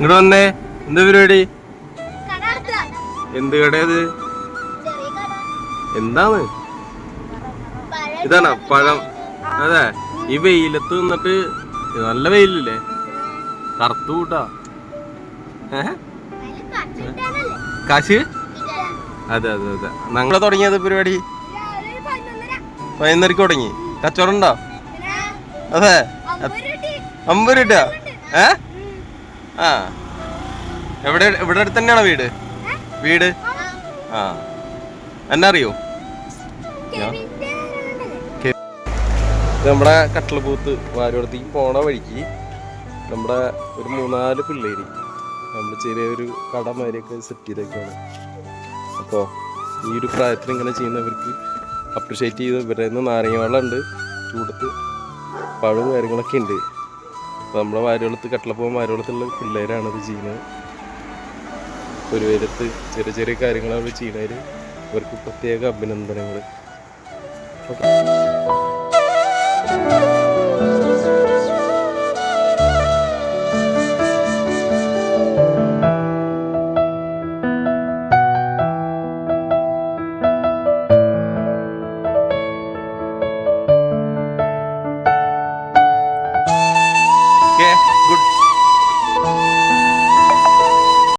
ഇങ്ങോട്ട് വന്നേ. എന്താ പരിപാടി? എന്ത് കടയത്? എന്താണ്? ഇതാണോ പഴം? അതെ. ഈ വെയിലത്ത് നിന്നിട്ട് നല്ല വെയിലല്ലേ? കറുത്തു കൂട്ടാ. കാശ്? അതെ അതെ അതെ. ഞങ്ങളെ തുടങ്ങിയത് പരിപാടി 11:30 തുടങ്ങി. കച്ചവടം ഉണ്ടോ? അതെ. 50 രൂപ. ആ എവിടെ ഇവിടെ അടുത്ത് തന്നെയാണോ വീട്? വീട് ആ എന്നെ അറിയോ? നമ്മുടെ കട്ടളപൂത്ത് വാരോടത്തേക്ക് പോണ വഴിക്ക് നമ്മുടെ ഒരു 3-4 പിള്ളേര് നമ്മൾ ചെറിയൊരു കടമാരിയൊക്കെ സെറ്റ് ചെയ്തൊക്കെയാണ്. അപ്പോൾ ഈ ഒരു പ്രായത്തിൽ ഇങ്ങനെ ചെയ്യുന്നവർക്ക് അപ്രിഷ്യേറ്റ് ചെയ്ത് ഇവരുടെ നിന്ന് നാരങ്ങ വെള്ളം ഉണ്ട്, ചൂടത്ത് പഴവും കാര്യങ്ങളൊക്കെ ഉണ്ട്. അപ്പോൾ നമ്മുടെ വാരോളത്ത് കട്ടളപ്പൂവൻ വാരോളത്തുള്ള പിള്ളേരാണ് ഇത് ചെയ്യുന്നത്. ഒരു പേരത്ത് ചെറിയ ചെറിയ കാര്യങ്ങൾ അവർ ചെയ്യുന്നതിൽ ഇവർക്ക് പ്രത്യേക അഭിനന്ദനങ്ങൾ. ഓക്കെ.